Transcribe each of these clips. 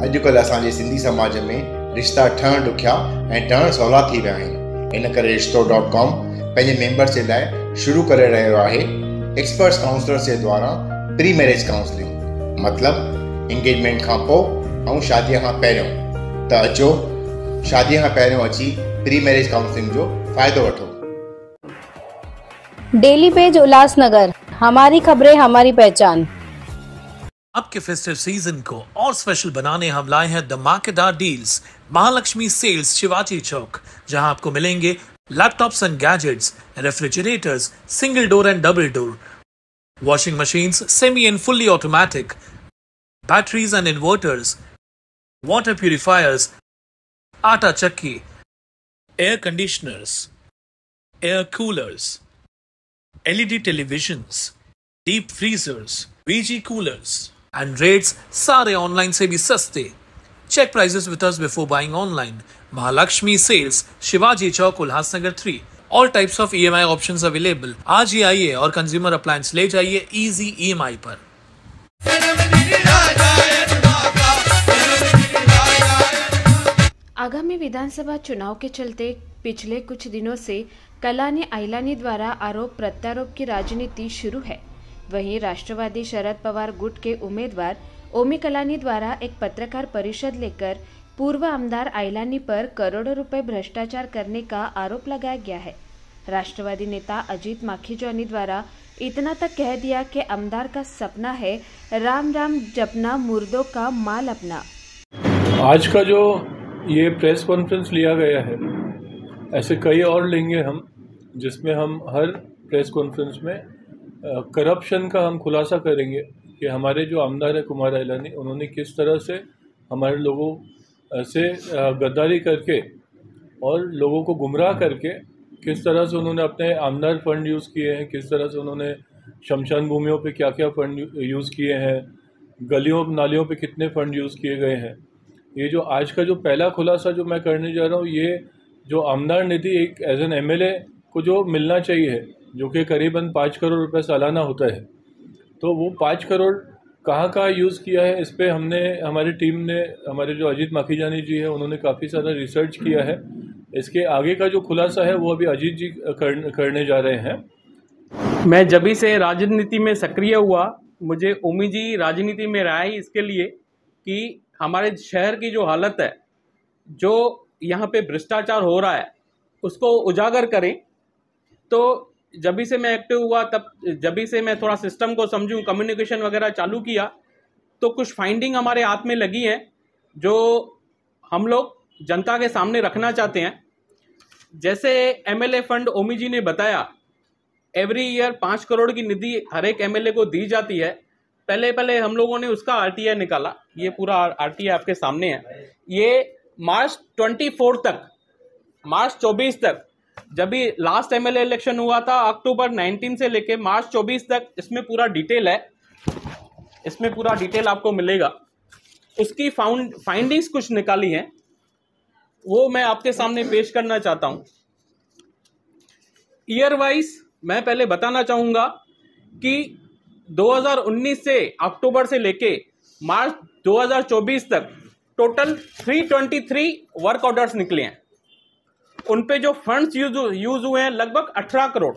अॼुकल्ह असांजे सिंधी समाज में रिश्ता ठहणु ॾुखिया ऐं ठहणु सवला थी विया आहिनि। इन करे रिश्तो.com पंहिंजे मेंबर्स जे लाइ शुरू करे रहियो आहे एक्सपर्ट्स काउंसलर्स जे द्वारा प्री मैरिज काउंसलिंग, मतिलबु इंगेजमेंट खां पोइ ऐं शादीअ खां पहिरियों। त अचो शादीअ खां पहिरियों अची प्री मैरिज काउंसलिंग जो फ़ाइदो वठो। डेली पेज उल्लासनगर, हमारी खबरें हमारी पहचान। आपके फेस्टिव सीजन को और स्पेशल बनाने हम लाए हैं धमाकेदार डील्स महालक्ष्मी सेल्स शिवाजी चौक, जहां आपको मिलेंगे laptops and gadgets, refrigerators single door and double door, washing machines semi and fully automatic, batteries and inverters, water purifiers, आटा चक्की, air conditioners, air coolers, LED televisions, deep freezers, VG coolers and rates सारे online से भी सस्ते। Check prices with us before buying online. Mahalakshmi sales Shivaji Chowk Ulhasnagar 3। All types of EMI options available. आज ही आइए और consumer appliance ले जाइए इजी EMI पर। आगामी विधानसभा चुनाव के चलते पिछले कुछ दिनों से कलानी आइलानी द्वारा आरोप प्रत्यारोप की राजनीति शुरू है। वहीं राष्ट्रवादी शरद पवार गुट के उम्मीदवार ओमी कलानी द्वारा एक पत्रकार परिषद लेकर पूर्व आमदार आइलानी पर करोड़ों रुपए भ्रष्टाचार करने का आरोप लगाया गया है। राष्ट्रवादी नेता अजीत माखीजानी द्वारा इतना तक कह दिया कि आमदार का सपना है राम राम जपना, मुर्दों का माल अपना। आज का जो ये प्रेस कॉन्फ्रेंस लिया गया है, ऐसे कई और लेंगे हम, जिसमें हम हर प्रेस कॉन्फ्रेंस में करप्शन का हम खुलासा करेंगे कि हमारे जो आमदार है कुमार आइलानी, उन्होंने किस तरह से हमारे लोगों से गद्दारी करके और लोगों को गुमराह करके किस तरह से उन्होंने अपने आमदार फंड यूज़ किए हैं, किस तरह से उन्होंने शमशान भूमियों पे क्या क्या फंड यूज़ किए हैं, गलियों नालियों पे कितने फंड यूज़ किए गए हैं। ये जो आज का जो पहला खुलासा जो मैं करने जा रहा हूँ, ये जो आमदार निधि एक एज एन MLA को जो मिलना चाहिए, जो कि करीबन 5 करोड़ रुपए सालाना होता है, तो वो 5 करोड़ कहाँ यूज़ किया है, इस पर हमारी टीम ने, हमारे जो अजीत माखीजानी जी है, उन्होंने काफ़ी सारा रिसर्च किया है। इसके आगे का जो खुलासा है वो अभी अजीत जी करने जा रहे हैं। मैं जब से राजनीति में सक्रिय हुआ, मुझे ओमी जी राजनीति में रहा है इसके लिए कि हमारे शहर की जो हालत है, जो यहाँ पे भ्रष्टाचार हो रहा है, उसको उजागर करें। तो जब से मैं एक्टिव हुआ, तब जब से मैं थोड़ा सिस्टम को समझूं, कम्युनिकेशन वगैरह चालू किया, तो कुछ फाइंडिंग हमारे हाथ में लगी है जो हम लोग जनता के सामने रखना चाहते हैं। जैसे MLA फंड ओमी जी ने बताया, एवरी ईयर 5 करोड़ की निधि हर एक MLA को दी जाती है। पहले हम लोगों ने उसका RTI निकाला, ये पूरा RTI आपके सामने है। ये मार्च 24 तक, मार्च 24 तक, जब भी लास्ट MLA इलेक्शन हुआ था अक्टूबर 19 से लेके मार्च 24 तक, इसमें पूरा डिटेल है, इसमें पूरा डिटेल आपको मिलेगा। उसकी फाइंडिंग्स कुछ निकाली हैं, वो मैं आपके सामने पेश करना चाहता हूं। ईयर वाइज मैं पहले बताना चाहूंगा कि 2019 से अक्टूबर से लेके मार्च 2024 तक टोटल 323 वर्क ऑर्डर्स निकले हैं। उन पे जो फंड्स यूज हुए हैं लगभग 18 करोड़।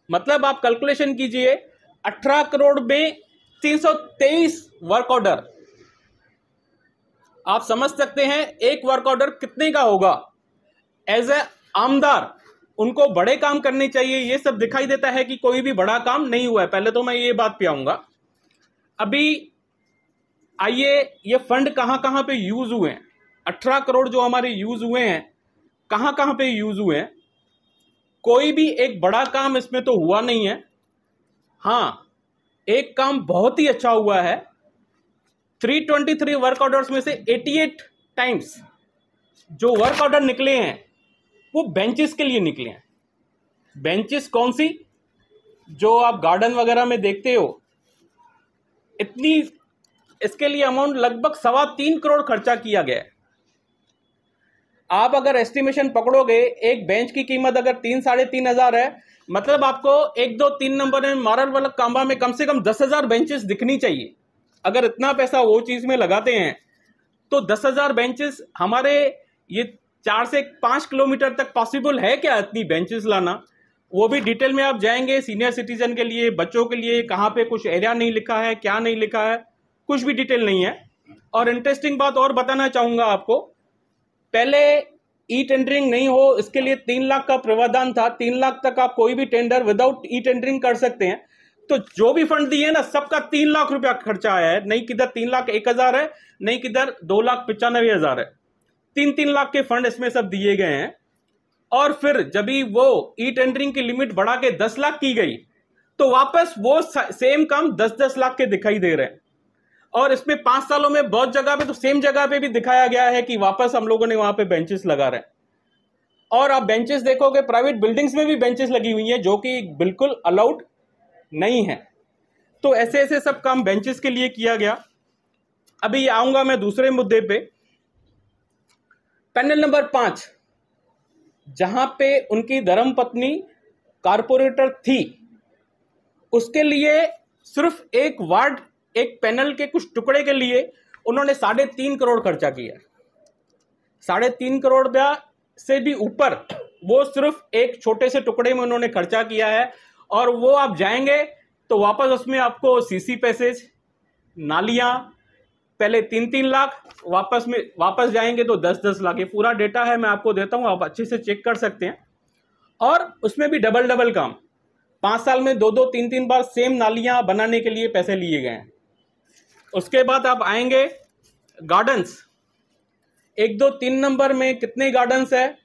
मतलब आप कैलकुलेशन कीजिए, 18 करोड़ में 323 वर्क ऑर्डर। आप समझ सकते हैं एक वर्क ऑर्डर कितने का होगा। एज ए आमदार उनको बड़े काम करने चाहिए, ये सब दिखाई देता है कि कोई भी बड़ा काम नहीं हुआ है। पहले तो मैं ये बात पे आऊंगा। अभी आइए, ये फंड कहां कहां पे यूज हुए हैं। 18 करोड़ जो हमारे यूज हुए हैं, कहां कहां पे यूज हुए हैं। कोई भी एक बड़ा काम इसमें तो हुआ नहीं है। हां, एक काम बहुत ही अच्छा हुआ है। 323 वर्क ऑर्डर्स में से 88 टाइम्स जो वर्क ऑर्डर निकले हैं वो बेंचेस के लिए निकले हैं। बेंचेस कौन सी, जो आप गार्डन वगैरह में देखते हो, इतनी इसके लिए अमाउंट लगभग 3.25 करोड़ खर्चा किया गया है। आप अगर एस्टिमेशन पकड़ोगे, एक बेंच की कीमत अगर 3-3.5 हजार है, मतलब आपको 1, 2, 3 नंबर में मारल वाला कांबा में कम से कम 10,000 बेंचेस दिखनी चाहिए। अगर इतना पैसा वो चीज में लगाते हैं तो 10,000 बेंचेस हमारे ये 4 से 5 किलोमीटर तक पॉसिबल है क्या इतनी बेंचेस लाना? वो भी डिटेल में आप जाएंगे सीनियर सिटीजन के लिए, बच्चों के लिए, कहाँ पे कुछ एरिया नहीं लिखा है, क्या नहीं लिखा है, कुछ भी डिटेल नहीं है। और इंटरेस्टिंग बात और बताना चाहूंगा आपको, पहले ई टेंडरिंग नहीं हो इसके लिए 3 लाख का प्रावधान था। 3 लाख तक आप कोई भी टेंडर विदाउट ई टेंडरिंग कर सकते हैं। तो जो भी फंड दिए ना सबका 3 लाख रुपया खर्चा आया है, नहीं किधर 3,01,000 है, नहीं किधर 2,95,000 है। 3-3 लाख के फंड इसमें सब दिए गए हैं। और फिर जब वो ई टेंडरिंग की लिमिट बढ़ा के 10 लाख की गई तो वापस वो सेम काम 10-10 लाख के दिखाई दे रहे हैं। और इसमें 5 सालों में बहुत जगह पे तो सेम जगह पे भी दिखाया गया है कि वापस हम लोगों ने वहां पे बेंचेस लगा रहे हैं। और आप बेंचेस देखोगे प्राइवेट बिल्डिंग्स में भी बेंचेस लगी हुई हैं जो कि बिल्कुल अलाउड नहीं है। तो ऐसे ऐसे सब काम बेंचेस के लिए किया गया। अभी आऊंगा मैं दूसरे मुद्दे पे, पैनल नंबर 5, जहां पे उनकी धर्मपत्नी कारपोरेटर थी, उसके लिए सिर्फ एक वार्ड, एक पैनल के कुछ टुकड़े के लिए उन्होंने 3.5 करोड़ खर्चा किया। 3.5 करोड़ से भी ऊपर वो सिर्फ एक छोटे से टुकड़े में उन्होंने खर्चा किया है। और वो आप जाएंगे तो वापस उसमें आपको सीसी पैसेज, नालियां, पहले 3-3 लाख, वापस जाएंगे तो 10-10 लाख। ये पूरा डेटा है, मैं आपको देता हूं, आप अच्छे से चेक कर सकते हैं। और उसमें भी डबल काम, 5 साल में 2-2, 3-3 बार सेम नालियां बनाने के लिए पैसे लिए गए हैं। उसके बाद आप आएंगे गार्डन्स, 1, 2, 3 नंबर में कितने गार्डन्स है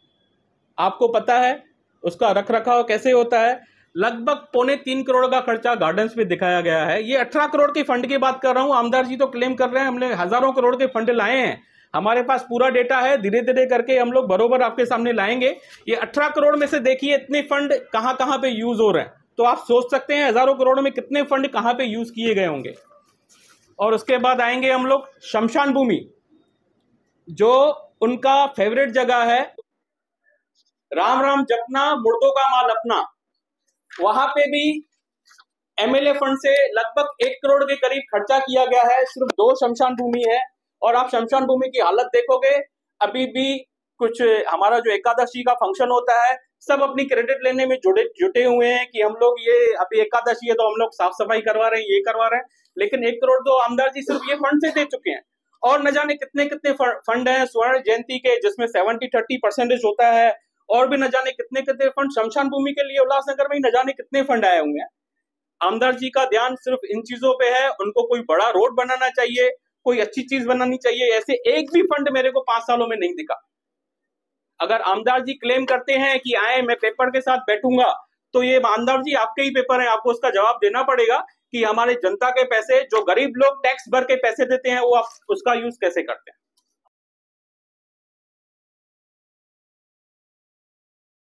आपको पता है, उसका रख रखाव कैसे होता है। लगभग 2.25 करोड़ का खर्चा गार्डन्स पे दिखाया गया है। ये 18 करोड़ के फंड की बात कर रहा हूं। आमदार जी तो क्लेम कर रहे हैं हमने हजारों करोड़ के फंड लाए हैं। हमारे पास पूरा डेटा है, धीरे धीरे करके हम लोग बरोबर आपके सामने लाएंगे। ये 18 करोड़ में से देखिए इतने फंड कहां पे यूज हो रहे हैं, तो आप सोच सकते हैं हजारों करोड़ में कितने फंड कहां पे यूज किए गए होंगे। और उसके बाद आएंगे हम लोग शमशान भूमि, जो उनका फेवरेट जगह है। राम राम जपना, मुर्दों का माल अपना, वहां पे भी एमएलए फंड से लगभग 1 करोड़ के करीब खर्चा किया गया है। सिर्फ 2 शमशान भूमि है। और आप शमशान भूमि की हालत देखोगे, अभी भी कुछ हमारा जो एकादशी का फंक्शन होता है, सब अपनी क्रेडिट लेने में जुटे हुए हैं कि हम लोग ये अभी एकादशी है तो हम लोग साफ सफाई करवा रहे हैं, ये करवा रहे हैं। लेकिन 1 करोड़ तो आमदार जी सिर्फ ये फंड से दे चुके हैं। और न जाने कितने कितने फंड हैं स्वर्ण जयंती के, जिसमें 70-30% होता है। और भी न जाने कितने कितने फंड शमशान भूमि के लिए उल्लासनगर में ही न जाने कितने फंड आए हुए हैं। आमदार जी का ध्यान सिर्फ इन चीजों पे है। उनको कोई बड़ा रोड बनाना चाहिए, कोई अच्छी चीज बनानी चाहिए, ऐसे एक भी फंड मेरे को 5 सालों में नहीं दिखा। अगर आमदार जी क्लेम करते हैं कि आए मैं पेपर के साथ बैठूंगा, तो ये आमदार जी आपके ही पेपर है, आपको उसका जवाब देना पड़ेगा कि हमारे जनता के पैसे, जो गरीब लोग टैक्स भर के पैसे देते हैं, वो आप उसका यूज कैसे करते हैं।